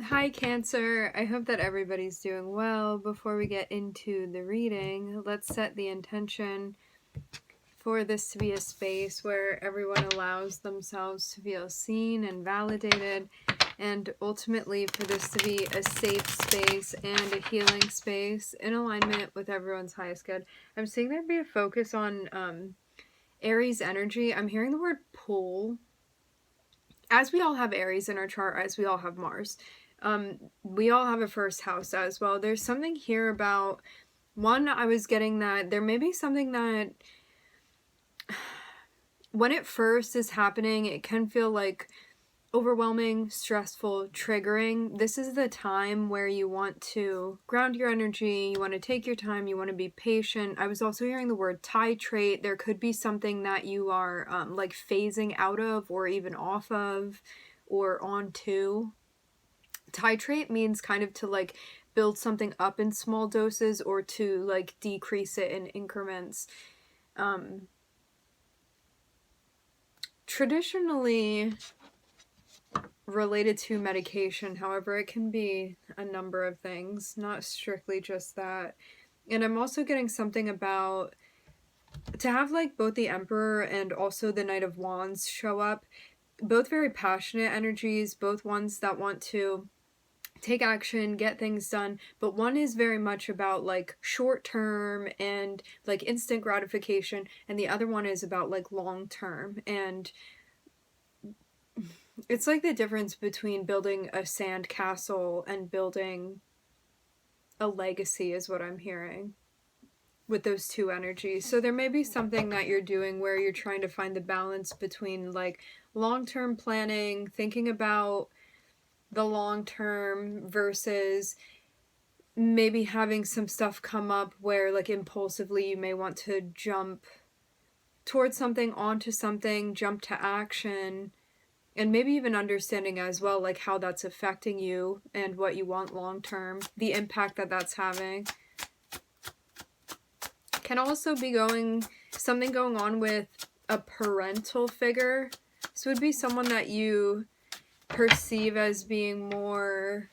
Hi, Cancer. I hope that everybody's doing well. Before we get into the reading, let's set the intention for this to be a space where everyone allows themselves to feel seen and validated, and ultimately for this to be a safe space and a healing space in alignment with everyone's highest good. I'm seeing there be a focus on Aries energy. I'm hearing the word pull. As we all have Aries in our chart, as we all have Mars, we all have a first house as well. There's something here about, one, I was getting that there may be something that when it first is happening, it can feel like overwhelming, stressful, triggering. This is the time where you want to ground your energy, you want to take your time, you want to be patient. I was also hearing the word titrate. There could be something that you are like phasing out of or even off of or onto. Titrate means kind of to like build something up in small doses or to like decrease it in increments. Traditionally related to medication, however, it can be a number of things, not strictly just that. And I'm also getting something about to have like both the Emperor and also the Knight of Wands show up, both very passionate energies, both ones that want to take action, get things done, but one is very much about like short term and like instant gratification, and the other one is about like long term. And it's like the difference between building a sand castle and building a legacy is what I'm hearing with those two energies. So there may be something that you're doing where you're trying to find the balance between like long-term planning, thinking about the long term versus maybe having some stuff come up where like impulsively you may want to jump towards something, onto something, jump to action, and maybe even understanding as well like how that's affecting you and what you want long term, the impact that that's having. Can also be something going on with a parental figure. This would be someone that you perceive as being more,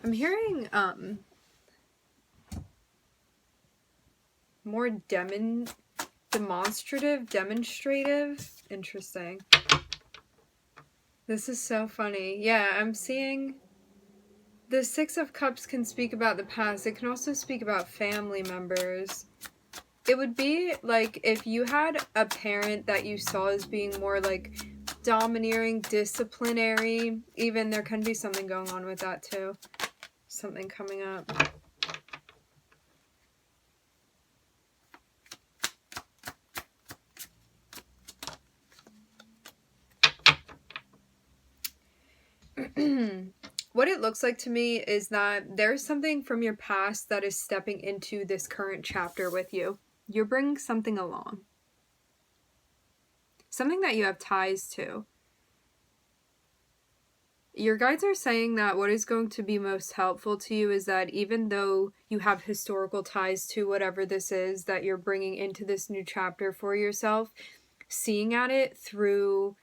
I'm hearing more demonstrative. Interesting. This is so funny. Yeah, I'm seeing the Six of Cups can speak about the past. It can also speak about family members. It would be like if you had a parent that you saw as being more like domineering, disciplinary. Even there can be something going on with that too. Something coming up. What it looks like to me is that there's something from your past that is stepping into this current chapter with you. You're bringing something along. Something that you have ties to. Your guides are saying that what is going to be most helpful to you is that even though you have historical ties to whatever this is that you're bringing into this new chapter for yourself, seeing at it through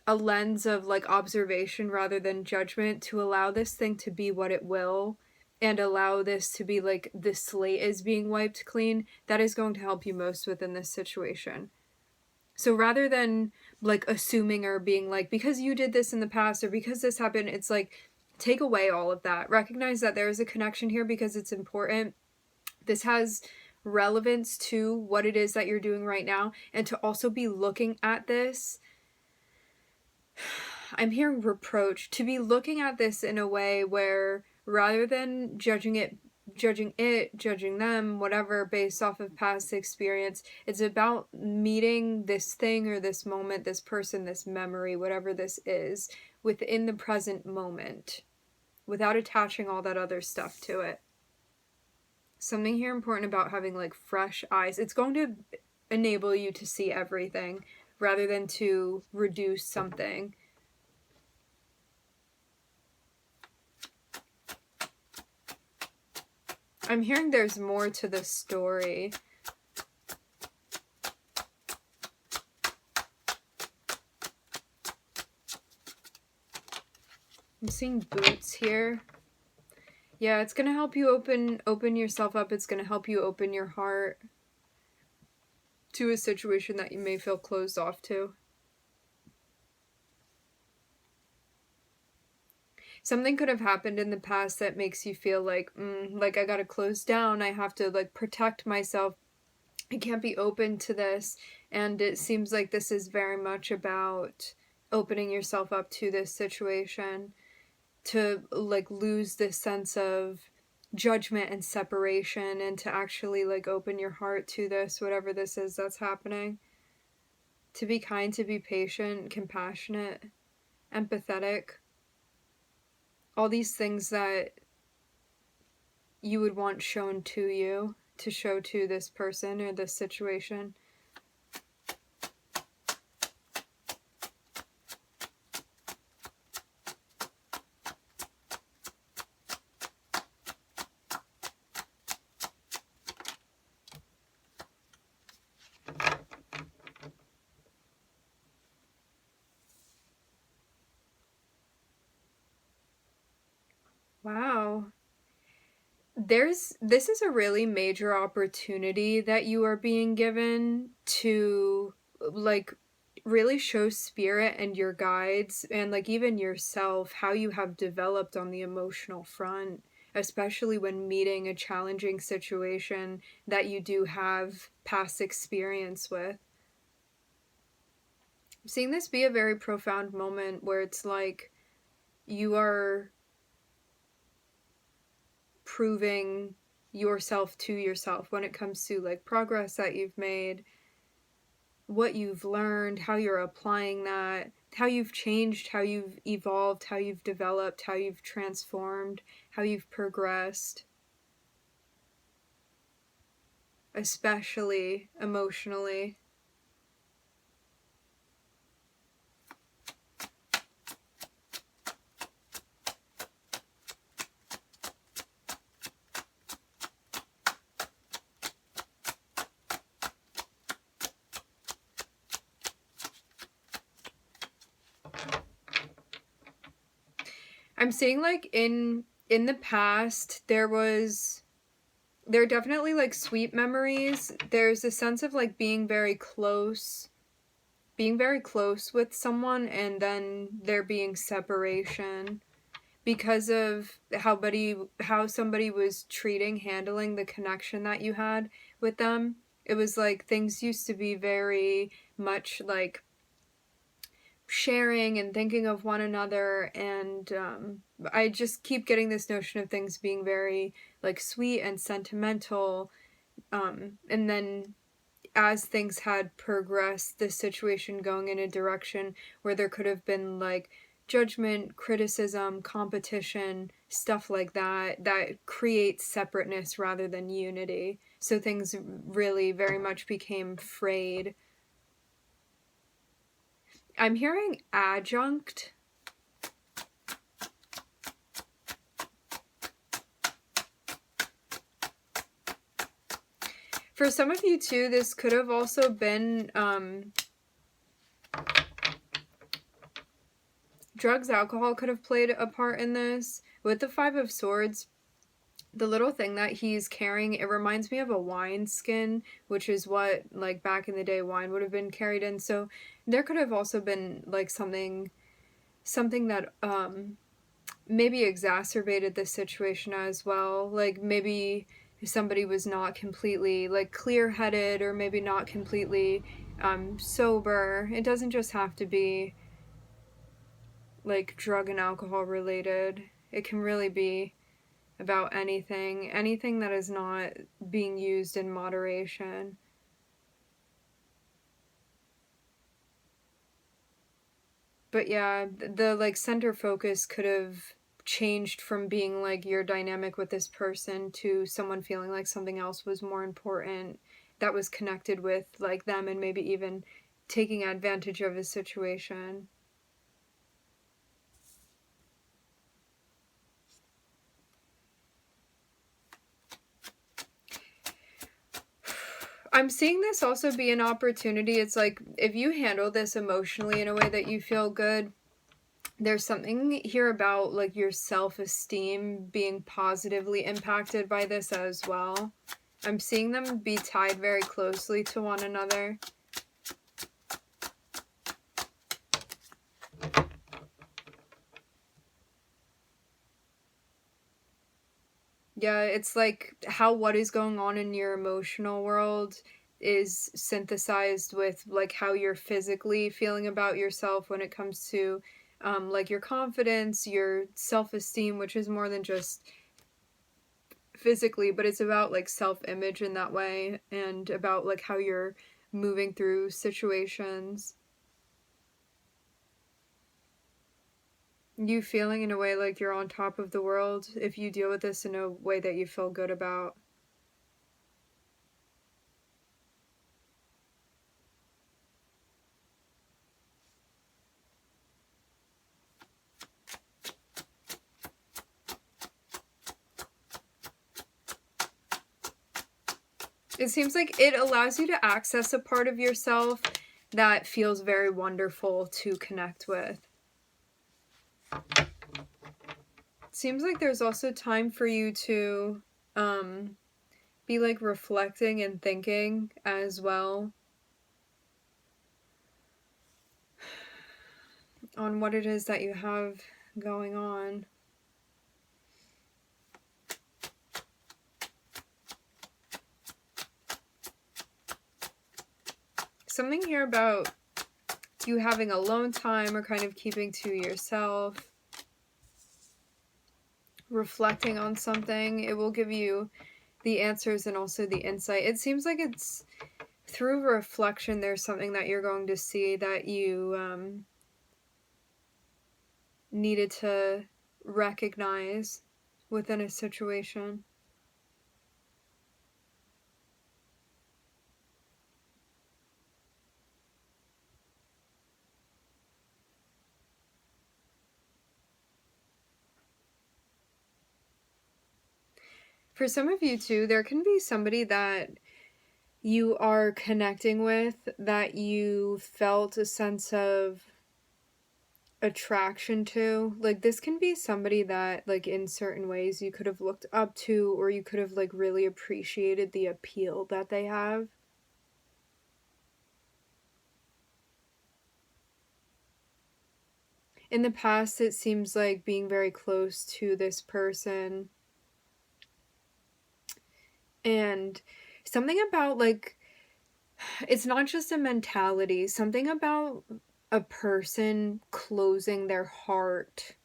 a lens of like observation rather than judgment, to allow this thing to be what it will and allow this to be like the slate is being wiped clean, that is going to help you most within this situation. So rather than like assuming or being like, because you did this in the past or because this happened, it's like, take away all of that. Recognize that there is a connection here because it's important. This has relevance to what it is that you're doing right now, and to also be looking at this, I'm hearing reproach, to be looking at this in a way where rather than judging them, whatever, based off of past experience, it's about meeting this thing or this moment, this person, this memory, whatever this is, within the present moment, without attaching all that other stuff to it. Something here important about having like fresh eyes. It's going to enable you to see everything rather than to reduce something. I'm hearing there's more to the story. I'm seeing boots here. Yeah, it's going to help you open yourself up. It's going to help you open your heart to a situation that you may feel closed off to. Something could have happened in the past that makes you feel like I gotta close down. I have to like protect myself. I can't be open to this. And it seems like this is very much about opening yourself up to this situation, to like lose this sense of judgment and separation, and to actually like open your heart to this, whatever this is that's happening. To be kind, to be patient, compassionate, empathetic. All these things that you would want shown to you, to show to this person or this situation. Wow. This is a really major opportunity that you are being given to like really show spirit and your guides and like even yourself how you have developed on the emotional front, especially when meeting a challenging situation that you do have past experience with. I'm seeing this be a very profound moment where it's like you are proving yourself to yourself when it comes to like progress that you've made, what you've learned, how you're applying that, how you've changed, how you've evolved, how you've developed, how you've transformed, how you've progressed, especially emotionally. I'm seeing like in the past there are definitely like sweet memories. There's a sense of like being very close with someone, and then there being separation because of how somebody was handling the connection that you had with them. It was like things used to be very much like sharing and thinking of one another, and I just keep getting this notion of things being very like sweet and sentimental, and then as things had progressed, this situation going in a direction where there could have been like judgment, criticism, competition, stuff like that, that creates separateness rather than unity. So things really very much became frayed. I'm hearing adjunct. For some of you too, this could have also been drugs, alcohol could have played a part in this. With the Five of Swords, the little thing that he's carrying, it reminds me of a wine skin, which is what like back in the day wine would have been carried in. So there could have also been like something that maybe exacerbated this situation as well. Like maybe somebody was not completely like clear-headed, or maybe not completely sober. It doesn't just have to be like drug and alcohol related. It can really be about anything that is not being used in moderation. But yeah, the like center focus could have changed from being like your dynamic with this person to someone feeling like something else was more important, that was connected with like them, and maybe even taking advantage of a situation. I'm seeing this also be an opportunity. It's like if you handle this emotionally in a way that you feel good, There's something here about like your self-esteem being positively impacted by this as well. I'm seeing them be tied very closely to one another. Yeah, it's like how what is going on in your emotional world is synthesized with like how you're physically feeling about yourself when it comes to like your confidence, your self-esteem, which is more than just physically, but it's about like self-image in that way, and about like how you're moving through situations. You feeling in a way like you're on top of the world if you deal with this in a way that you feel good about. It seems like it allows you to access a part of yourself that feels very wonderful to connect with. It seems like there's also time for you to be like reflecting and thinking as well on what it is that you have going on. Something here about you having alone time or kind of keeping to yourself, reflecting on something. It will give you the answers and also the insight. It seems like it's through reflection there's something that you're going to see that you needed to recognize within a situation. For some of you too, there can be somebody that you are connecting with that you felt a sense of attraction to. Like this can be somebody that like in certain ways you could have looked up to, or you could have like really appreciated the appeal that they have. In the past, it seems like being very close to this person, and something about like it's not just a mentality, something about a person closing their heart,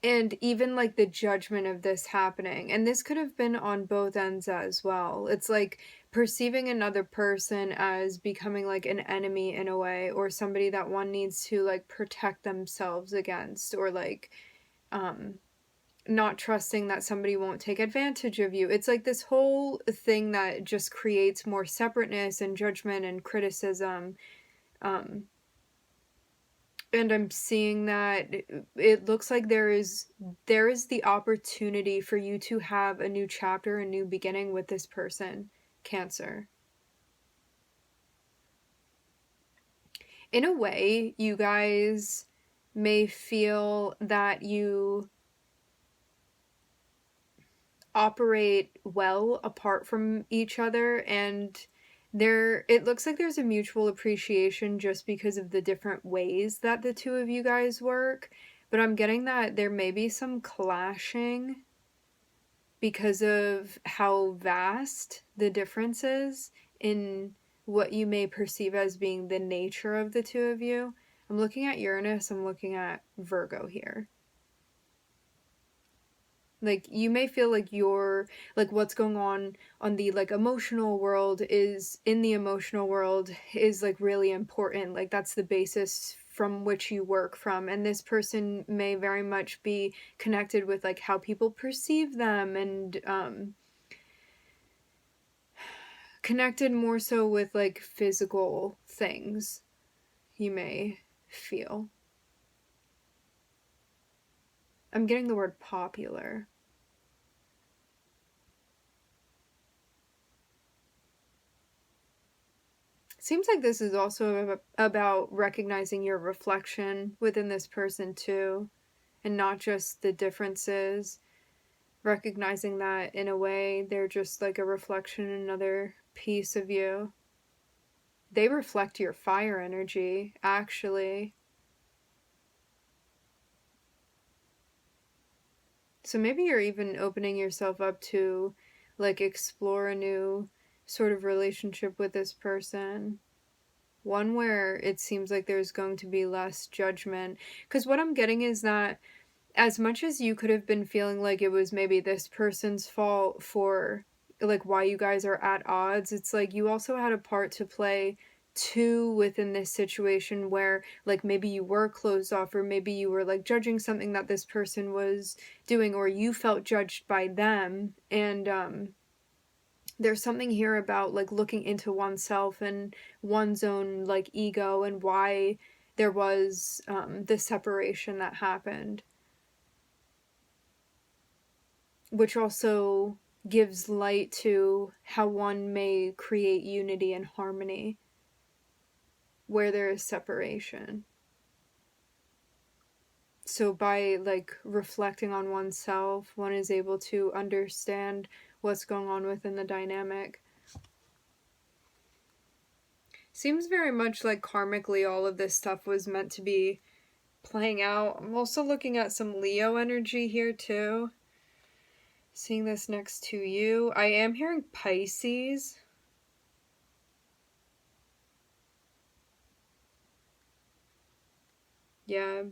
and even like the judgment of this happening. And this could have been on both ends as well. It's like perceiving another person as becoming like an enemy in a way, or somebody that one needs to like protect themselves against, or like not trusting that somebody won't take advantage of you. It's like this whole thing that just creates more separateness and judgment and criticism. Um, and I'm seeing that it looks like there is the opportunity for you to have a new chapter, a new beginning with this person, Cancer. In a way, you guys may feel that you operate well apart from each other, and it looks like there's a mutual appreciation just because of the different ways that the two of you guys work, but I'm getting that there may be some clashing because of how vast the difference is in what you may perceive as being the nature of the two of you. I'm looking at Uranus, I'm looking at Virgo here. Like you may feel like you're like what's going on the like emotional world is in the emotional world is like really important, like that's the basis from which you work from, and this person may very much be connected with like how people perceive them, and connected more so with like physical things you may feel. I'm getting the word popular. Seems like this is also about recognizing your reflection within this person too, and not just the differences. Recognizing that in a way they're just like a reflection, another piece of you. They reflect your fire energy, actually. So maybe you're even opening yourself up to like explore a new sort of relationship with this person. One where it seems like there's going to be less judgment. Because what I'm getting is that as much as you could have been feeling like it was maybe this person's fault for like why you guys are at odds, it's like you also had a part to play too within this situation where like maybe you were closed off, or maybe you were like judging something that this person was doing, or you felt judged by them. And there's something here about like looking into oneself and one's own like ego, and why there was this separation that happened, which also gives light to how one may create unity and harmony where there is separation. So by like reflecting on oneself, one is able to understand what's going on within the dynamic. Seems very much like karmically all of this stuff was meant to be playing out. I'm also looking at some Leo energy here too. Seeing this next to you. I am hearing Pisces. Yeah.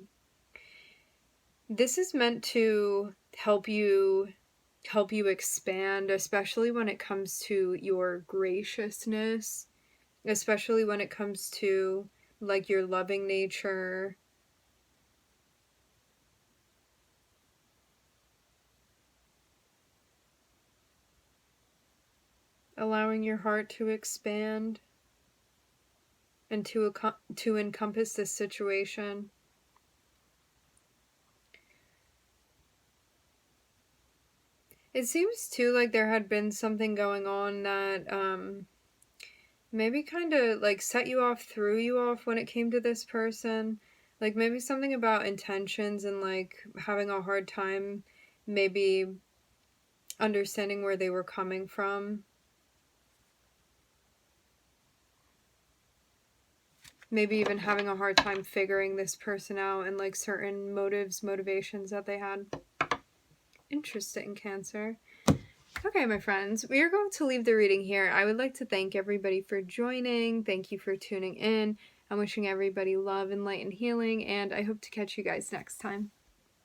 This is meant to help you expand, especially when it comes to your graciousness, especially when it comes to like your loving nature. Allowing your heart to expand and to encompass this situation. It seems too like there had been something going on that maybe kind of like set you off, threw you off when it came to this person. Like maybe something about intentions and like having a hard time maybe understanding where they were coming from. Maybe even having a hard time figuring this person out and like certain motivations that they had. Interesting, Cancer. Okay, my friends, we are going to leave the reading here. I would like to thank everybody for joining. Thank you for tuning in. I'm wishing everybody love and light and healing, and I hope to catch you guys next time.